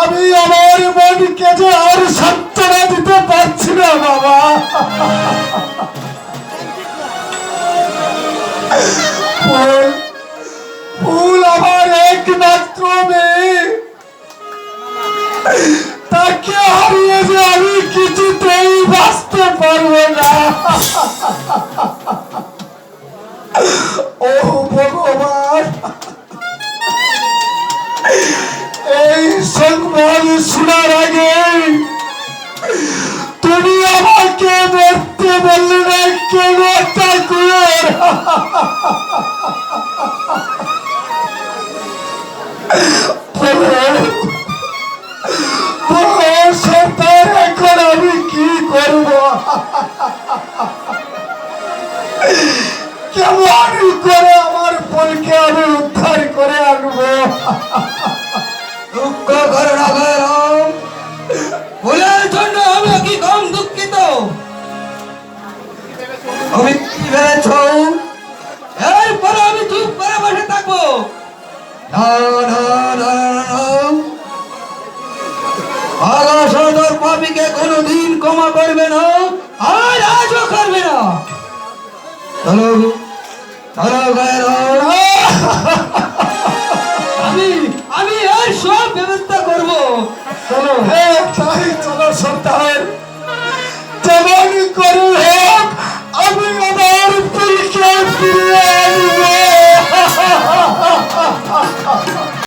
আমি আমার মনকে যে আর সান্ত্বনা দিতে পারছি না বাবা। ফুল আমার একমাত্র মেয়ে, তাকে হারিয়ে যে আমি কিছুতেই বাঁচতে পারবো না। ও ভগবান, এই সংবাদ শোনার আগে তুমি আমাকে মরতে বললে না কেন ঠাকুর? এখন আমি কি করব? কেমন করে আমার বোনকে আমি উদ্ধার করে আনবো? দুঃখ করো না গরম, ভুলের জন্য আমি কি কম দুঃখিত? আমি কি ভেবেছ এরপরে আমি চুপ করে বসে থাকবো? না না না না, আকাশ তোর পাপীকে কোনোদিন ক্ষমা করবে না, আর আজও করবে না। চলো চলো গরম, আমি এর সব ব্যবস্থা করবো। চলো তাই চলো সন্তান।